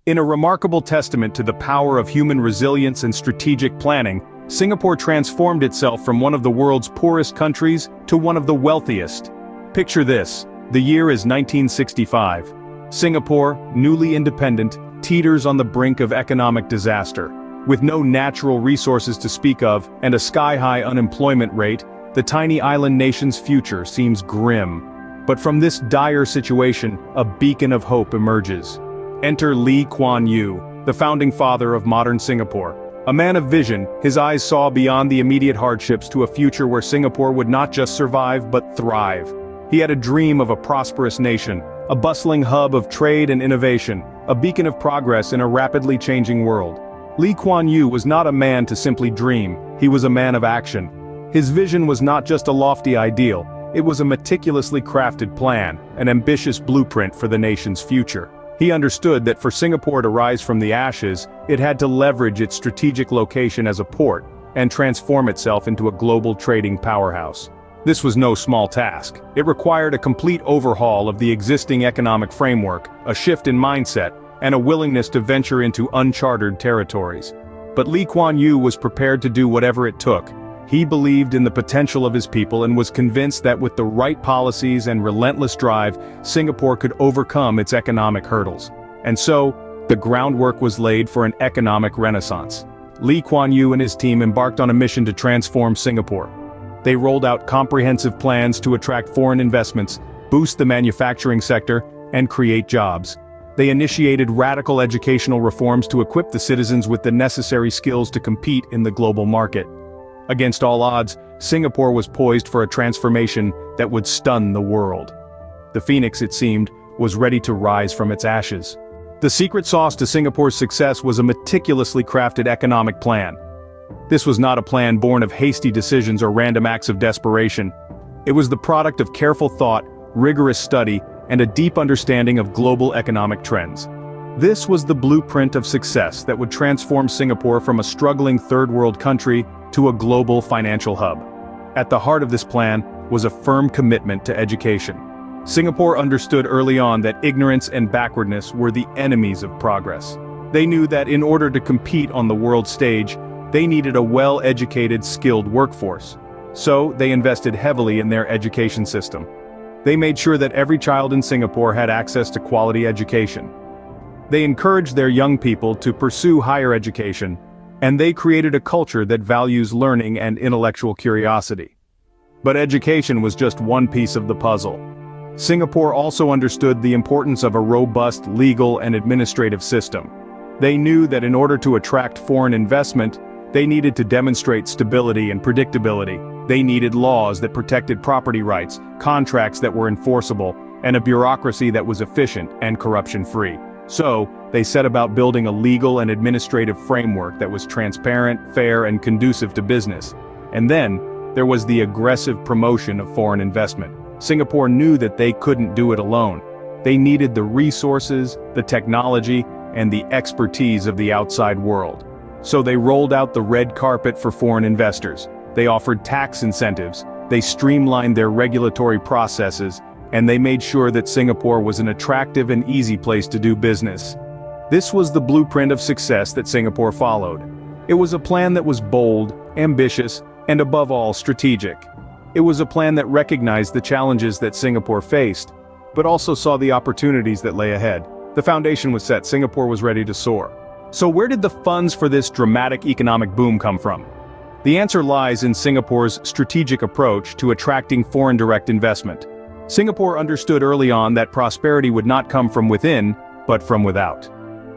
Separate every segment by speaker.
Speaker 1: In a remarkable testament to the power of human resilience and strategic planning, Singapore transformed itself from one of the world's poorest countries to one of the wealthiest. Picture this: the year is 1965. Singapore, newly independent, teeters on the brink of economic disaster. With no natural resources to speak of and a sky-high unemployment rate, the tiny island nation's future seems grim. But from this dire situation, a beacon of hope emerges. Enter Lee Kuan Yew, the founding father of modern Singapore. A man of vision, his eyes saw beyond the immediate hardships to a future where Singapore would not just survive but thrive. He had a dream of a prosperous nation, a bustling hub of trade and innovation, a beacon of progress in a rapidly changing world. Lee Kuan Yew was not a man to simply dream, he was a man of action. His vision was not just a lofty ideal, it was a meticulously crafted plan, an ambitious blueprint for the nation's future. He understood that for Singapore to rise from the ashes, it had to leverage its strategic location as a port, and transform itself into a global trading powerhouse. This was no small task. It required a complete overhaul of the existing economic framework, a shift in mindset, and a willingness to venture into uncharted territories. But Lee Kuan Yew was prepared to do whatever it took. He believed in the potential of his people and was convinced that with the right policies and relentless drive, Singapore could overcome its economic hurdles. And so, the groundwork was laid for an economic renaissance. Lee Kuan Yew and his team embarked on a mission to transform Singapore. They rolled out comprehensive plans to attract foreign investments, boost the manufacturing sector, and create jobs. They initiated radical educational reforms to equip the citizens with the necessary skills to compete in the global market. Against all odds, Singapore was poised for a transformation that would stun the world. The phoenix, it seemed, was ready to rise from its ashes. The secret sauce to Singapore's success was a meticulously crafted economic plan. This was not a plan born of hasty decisions or random acts of desperation. It was the product of careful thought, rigorous study, and a deep understanding of global economic trends. This was the blueprint of success that would transform Singapore from a struggling third-world country to a global financial hub. At the heart of this plan was a firm commitment to education. Singapore understood early on that ignorance and backwardness were the enemies of progress. They knew that in order to compete on the world stage, they needed a well-educated, skilled workforce. So, they invested heavily in their education system. They made sure that every child in Singapore had access to quality education. They encouraged their young people to pursue higher education, and they created a culture that values learning and intellectual curiosity. But education was just one piece of the puzzle. Singapore also understood the importance of a robust legal and administrative system. They knew that in order to attract foreign investment, they needed to demonstrate stability and predictability. They needed laws that protected property rights, contracts that were enforceable, and a bureaucracy that was efficient and corruption-free. So, they set about building a legal and administrative framework that was transparent, fair, and conducive to business. And then, there was the aggressive promotion of foreign investment. Singapore knew that they couldn't do it alone. They needed the resources, the technology, and the expertise of the outside world. So they rolled out the red carpet for foreign investors. They offered tax incentives, they streamlined their regulatory processes, and they made sure that Singapore was an attractive and easy place to do business. This was the blueprint of success that Singapore followed. It was a plan that was bold, ambitious, and above all, strategic. It was a plan that recognized the challenges that Singapore faced, but also saw the opportunities that lay ahead. The foundation was set, Singapore was ready to soar. So where did the funds for this dramatic economic boom come from? The answer lies in Singapore's strategic approach to attracting foreign direct investment. Singapore understood early on that prosperity would not come from within, but from without.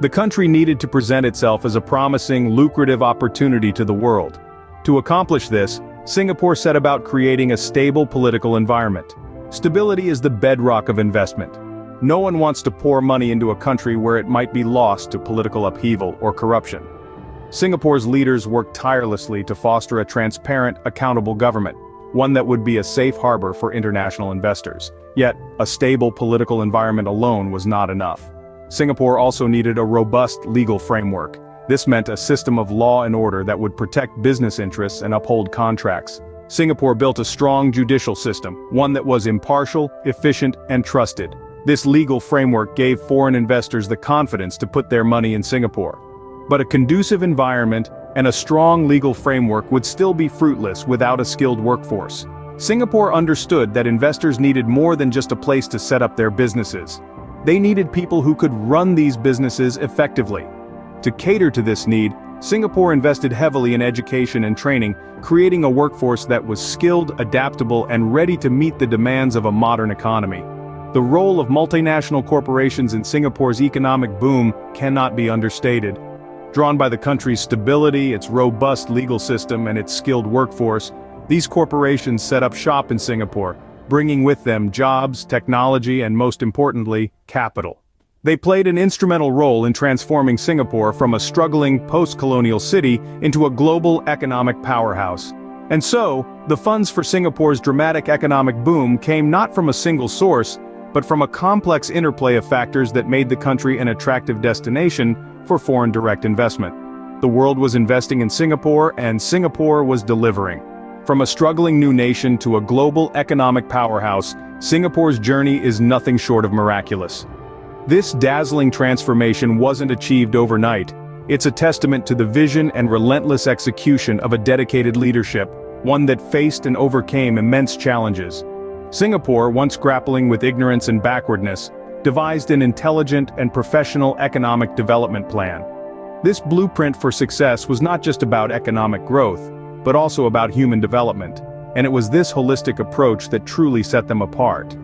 Speaker 1: The country needed to present itself as a promising, lucrative opportunity to the world. To accomplish this, Singapore set about creating a stable political environment. Stability is the bedrock of investment. No one wants to pour money into a country where it might be lost to political upheaval or corruption. Singapore's leaders worked tirelessly to foster a transparent, accountable government, one that would be a safe harbor for international investors. Yet, a stable political environment alone was not enough. Singapore also needed a robust legal framework. This meant a system of law and order that would protect business interests and uphold contracts. Singapore built a strong judicial system, one that was impartial, efficient, and trusted. This legal framework gave foreign investors the confidence to put their money in Singapore. But a conducive environment and a strong legal framework would still be fruitless without a skilled workforce. Singapore understood that investors needed more than just a place to set up their businesses. They needed people who could run these businesses effectively. To cater to this need, Singapore invested heavily in education and training, creating a workforce that was skilled, adaptable, and ready to meet the demands of a modern economy. The role of multinational corporations in Singapore's economic boom cannot be understated. Drawn by the country's stability, its robust legal system, and its skilled workforce, these corporations set up shop in Singapore, bringing with them jobs, technology, and most importantly, capital. They played an instrumental role in transforming Singapore from a struggling post-colonial city into a global economic powerhouse. And so, the funds for Singapore's dramatic economic boom came not from a single source, but from a complex interplay of factors that made the country an attractive destination for foreign direct investment. The world was investing in Singapore, and Singapore was delivering. From a struggling new nation to a global economic powerhouse, Singapore's journey is nothing short of miraculous. This dazzling transformation wasn't achieved overnight. It's a testament to the vision and relentless execution of a dedicated leadership, one that faced and overcame immense challenges. Singapore, once grappling with ignorance and backwardness, devised an intelligent and professional economic development plan. This blueprint for success was not just about economic growth, but also about human development, and it was this holistic approach that truly set them apart.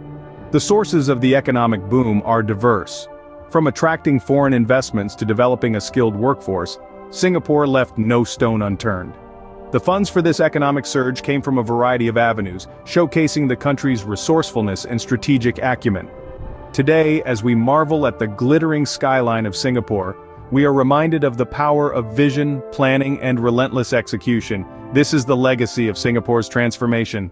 Speaker 1: The sources of the economic boom are diverse. From attracting foreign investments to developing a skilled workforce, Singapore left no stone unturned. The funds for this economic surge came from a variety of avenues, showcasing the country's resourcefulness and strategic acumen. Today, as we marvel at the glittering skyline of Singapore, we are reminded of the power of vision, planning, and relentless execution. This is the legacy of Singapore's transformation.